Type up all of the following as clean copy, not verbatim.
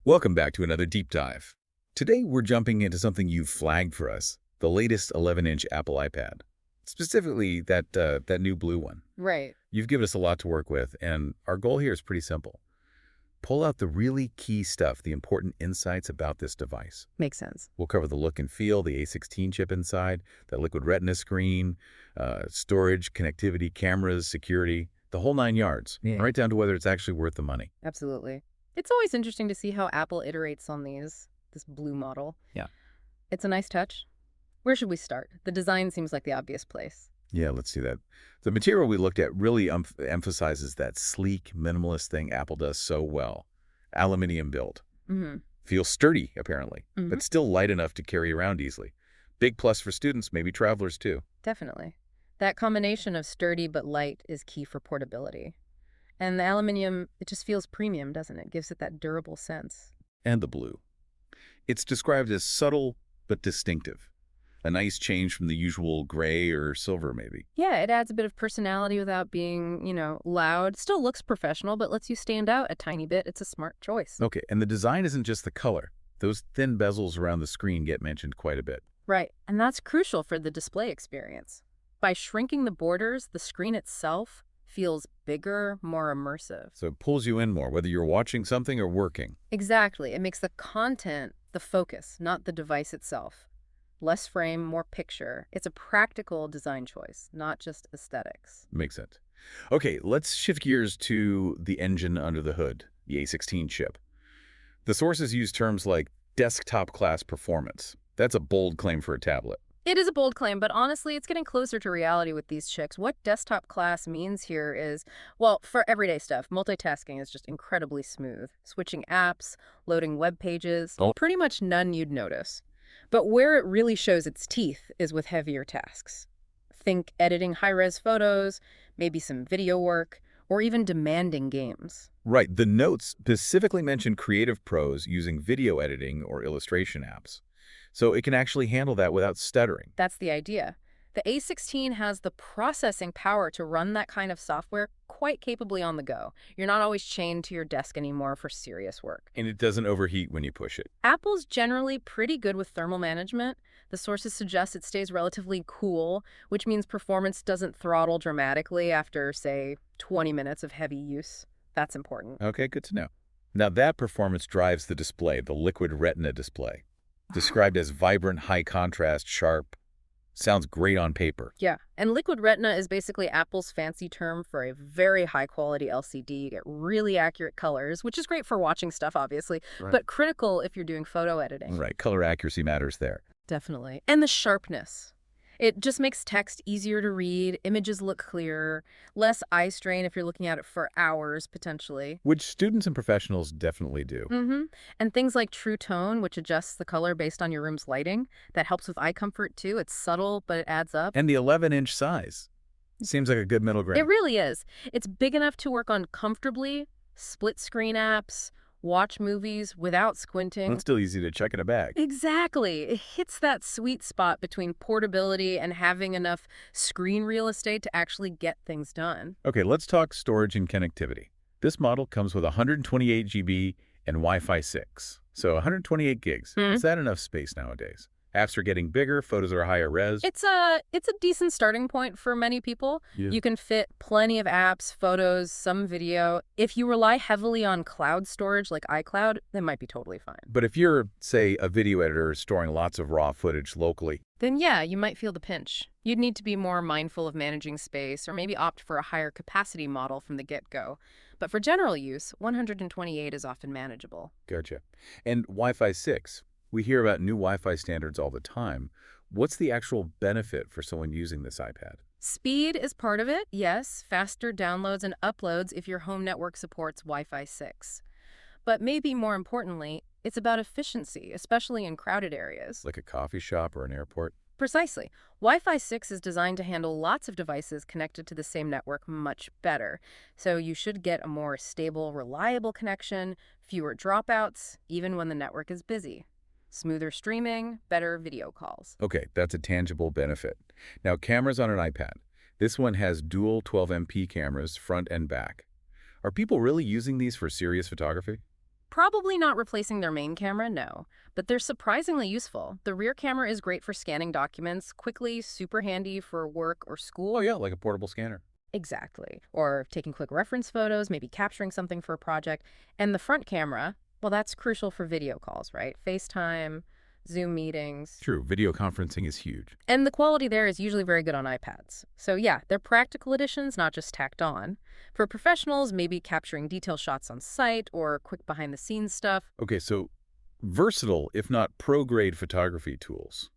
Welcome back to another deep dive. Today we're jumping into something you've flagged for us, the latest 11-inch Apple iPad. Specifically, that new blue one. Right. You've given us a lot to work with, and our goal here is pretty simple. Pull out the really key stuff, the important insights about this device. Makes sense. We'll cover the look and feel, the A16 chip inside, that Liquid Retina screen, storage, connectivity, cameras, security, the whole 9 yards, right down to whether it's actually worth the money. Absolutely. It's always interesting to see how Apple iterates on this blue model. Yeah. It's a nice touch. Where should we start? The design seems like the obvious place. Yeah, let's do that. The material we looked at really emphasizes that sleek, minimalist thing Apple does so well. Aluminum build. Mm-hmm. Feels sturdy, apparently, but still light enough to carry around easily. Big plus for students, maybe travelers too. Definitely. That combination of sturdy but light is key for portability. And the aluminum, it just feels premium, doesn't it? Gives it that durable sense. And the blue. It's described as subtle but distinctive. A nice change from the usual gray or silver, maybe. Yeah, it adds a bit of personality without being, loud. Still looks professional, but lets you stand out a tiny bit. It's a smart choice. Okay, and the design isn't just the color. Those thin bezels around the screen get mentioned quite a bit. Right, and that's crucial for the display experience. By shrinking the borders, the screen itself feels bigger, more immersive. So it pulls you in more, whether you're watching something or working. Exactly. It makes the content the focus, not the device itself. Less frame, more picture. It's a practical design choice, not just aesthetics. Makes sense. Okay, let's shift gears to the engine under the hood, the A16 chip. The sources use terms like desktop-class performance. That's a bold claim for a tablet. It is a bold claim, but honestly, it's getting closer to reality with these chips. What desktop class means here is, well, for everyday stuff, multitasking is just incredibly smooth. Switching apps, loading web pages, pretty much none you'd notice. But where it really shows its teeth is with heavier tasks. Think editing high-res photos, maybe some video work, or even demanding games. Right. The notes specifically mention creative pros using video editing or illustration apps. So it can actually handle that without stuttering. That's the idea. The A16 has the processing power to run that kind of software quite capably on the go. You're not always chained to your desk anymore for serious work. And it doesn't overheat when you push it. Apple's generally pretty good with thermal management. The sources suggest it stays relatively cool, which means performance doesn't throttle dramatically after, say, 20 minutes of heavy use. That's important. Okay, good to know. Now that performance drives the display, the Liquid Retina Display. Described as vibrant, high-contrast, sharp. Sounds great on paper. Yeah, and Liquid Retina is basically Apple's fancy term for a very high-quality LCD. You get really accurate colors, which is great for watching stuff, obviously, but critical if you're doing photo editing. Right, color accuracy matters there. Definitely. And the sharpness. It just makes text easier to read, images look clearer, less eye strain if you're looking at it for hours, potentially. Which students and professionals definitely do. And things like True Tone, which adjusts the color based on your room's lighting, that helps with eye comfort too. It's subtle, but it adds up. And the 11-inch size. Seems like a good middle ground. It really is. It's big enough to work on comfortably, split-screen apps, watch movies without squinting. It's still easy to check in a bag. Exactly. It hits that sweet spot between portability and having enough screen real estate to actually get things done. Okay, let's talk storage and connectivity. This model comes with 128 GB and Wi-Fi 6. So 128 gigs. Is that enough space nowadays? Apps are getting bigger, photos are higher res. It's a decent starting point for many people. Yeah. You can fit plenty of apps, photos, some video. If you rely heavily on cloud storage like iCloud, that might be totally fine. But if you're, say, a video editor storing lots of raw footage locally, then yeah, you might feel the pinch. You'd need to be more mindful of managing space or maybe opt for a higher capacity model from the get-go. But for general use, 128 is often manageable. Gotcha. And Wi-Fi 6. We hear about new Wi-Fi standards all the time. What's the actual benefit for someone using this iPad? Speed is part of it, yes. Faster downloads and uploads if your home network supports Wi-Fi 6. But maybe more importantly, it's about efficiency, especially in crowded areas. Like a coffee shop or an airport? Precisely. Wi-Fi 6 is designed to handle lots of devices connected to the same network much better. So you should get a more stable, reliable connection, fewer dropouts, even when the network is busy. Smoother streaming, better video calls. Okay, that's a tangible benefit. Now, cameras on an iPad. This one has dual 12MP cameras, front and back. Are people really using these for serious photography? Probably not replacing their main camera, no, but they're surprisingly useful. The rear camera is great for scanning documents quickly, super handy for work or Oh, school. yeah, like a portable scanner. Exactly. Or taking quick reference photos, maybe capturing something for a project. And the front camera, well, that's crucial for video calls, right? FaceTime, Zoom meetings. True, video conferencing is huge. And the quality there is usually very good on iPads. So yeah, they're practical additions, not just tacked on. For professionals, maybe capturing detail shots on site or quick behind-the-scenes stuff. Okay, so versatile, if not pro-grade photography tools.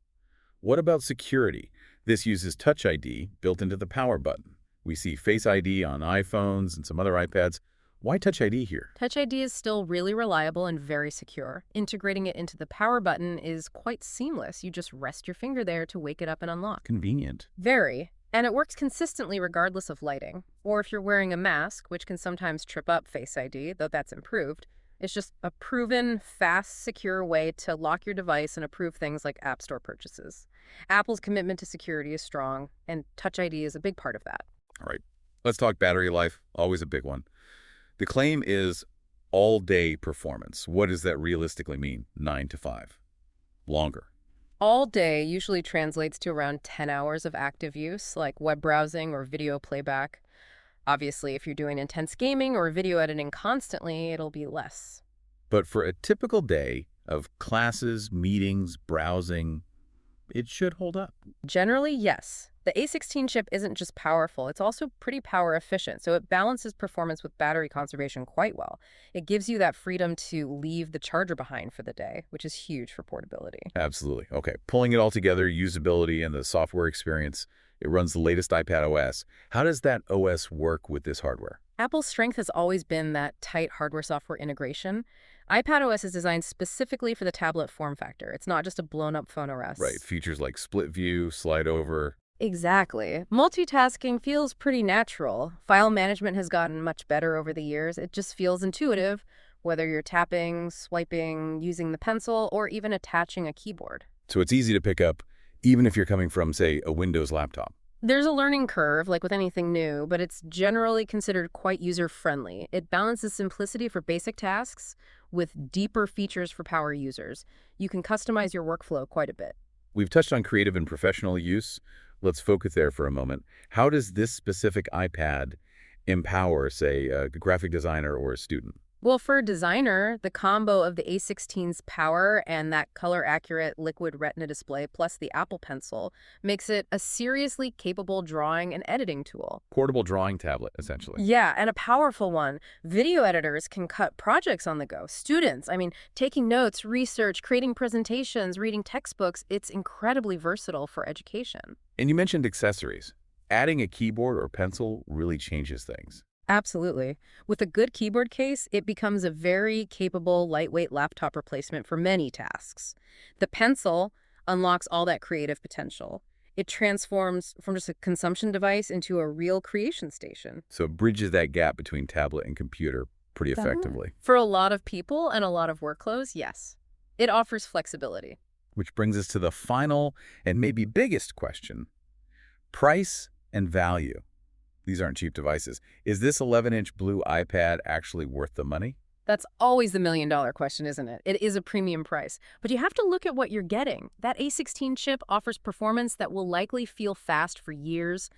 What about security? This uses Touch ID built into the power button. We see Face ID on iPhones and some other iPads. Why Touch ID here? Touch ID is still really reliable and very secure. Integrating it into the power button is quite seamless. You just rest your finger there to wake it up and unlock. Convenient. Very. And it works consistently regardless of lighting. Or if you're wearing a mask, which can sometimes trip up Face ID, though that's improved, it's just a proven, fast, secure way to lock your device and approve things like App Store purchases. Apple's commitment to security is strong, and Touch ID is a big part of that. All right, let's talk battery life, always a big one. The claim is all-day performance. What does that realistically mean? 9 to 5. Longer. All day usually translates to around 10 hours of active use, like web browsing or video playback. Obviously, if you're doing intense gaming or video editing constantly, it'll be less. But for a typical day of classes, meetings, browsing, it should hold up. Generally, yes. The A16 chip isn't just powerful, it's also pretty power efficient, so it balances performance with battery conservation quite well. It gives you that freedom to leave the charger behind for the day, which is huge for portability. Absolutely. Okay, pulling it all together, usability and the software experience, it runs the latest iPad OS. How does that OS work with this hardware? Apple's strength has always been that tight hardware-software integration. iPad OS is designed specifically for the tablet form factor. It's not just a blown-up phone OS. Right, features like split view, slide over. Exactly. Multitasking feels pretty natural. File management has gotten much better over the years. It just feels intuitive, whether you're tapping, swiping, using the pencil, or even attaching a keyboard. So it's easy to pick up, even if you're coming from, say, a Windows laptop. There's a learning curve, like with anything new, but it's generally considered quite user-friendly. It balances simplicity for basic tasks with deeper features for power users. You can customize your workflow quite a bit. We've touched on creative and professional use. Let's focus there for a moment. How does this specific iPad empower, say, a graphic designer or a student? Well, for a designer, the combo of the A16's power and that color-accurate Liquid Retina display plus the Apple Pencil makes it a seriously capable drawing and editing tool. Portable drawing tablet, essentially. Yeah, and a powerful one. Video editors can cut projects on the go. Students, taking notes, research, creating presentations, reading textbooks, it's incredibly versatile for education. And you mentioned accessories. Adding a keyboard or pencil really changes things. Absolutely. With a good keyboard case, it becomes a very capable, lightweight laptop replacement for many tasks. The pencil unlocks all that creative potential. It transforms from just a consumption device into a real creation station. So it bridges that gap between tablet and computer pretty effectively. For a lot of people and a lot of workflows, yes. It offers flexibility. Which brings us to the final and maybe biggest question. Price and value. These aren't cheap devices. Is this 11-inch blue iPad actually worth the money? That's always the million-dollar question, isn't it? It is a premium price. But you have to look at what you're getting. That A16 chip offers performance that will likely feel fast for years.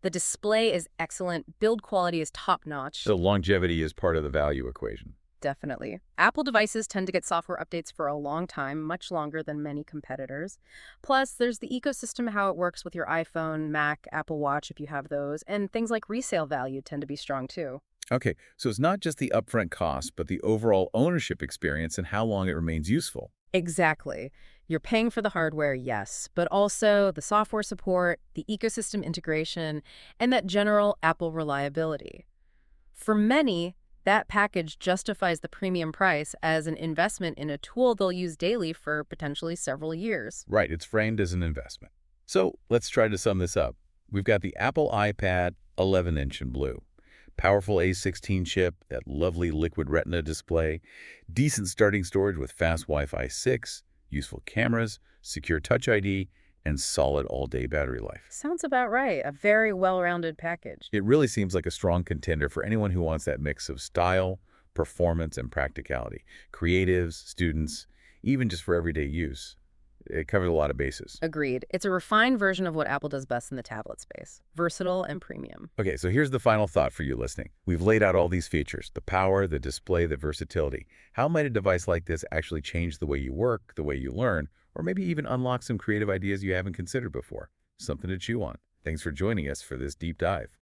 The display is excellent. Build quality is top-notch. So longevity is part of the value equation. Definitely. Apple devices tend to get software updates for a long time, much longer than many competitors. Plus, there's the ecosystem, how it works with your iPhone, Mac, Apple Watch if you have those, and things like resale value tend to be strong too. Okay, so it's not just the upfront cost, but the overall ownership experience and how long it remains useful. Exactly. You're paying for the hardware, yes, but also the software support, the ecosystem integration, and that general Apple reliability. For many, that package justifies the premium price as an investment in a tool they'll use daily for potentially several years. Right, it's framed as an investment. So let's try to sum this up. We've got the Apple iPad 11-inch in blue, powerful A16 chip, that lovely Liquid Retina display, decent starting storage with fast Wi-Fi 6, useful cameras, secure Touch ID, and solid all-day battery life. Sounds about right. A very well-rounded package. It really seems like a strong contender for anyone who wants that mix of style, performance and practicality. Creatives, students, even just for everyday use. It covers a lot of bases. Agreed. It's a refined version of what Apple does best in the tablet space. Versatile and premium. Okay, so here's the final thought for you listening. We've laid out all these features, the power, the display, the versatility. How might a device like this actually change the way you work, the way you learn, or maybe even unlock some creative ideas you haven't considered before? Something to chew on. Thanks for joining us for this deep dive.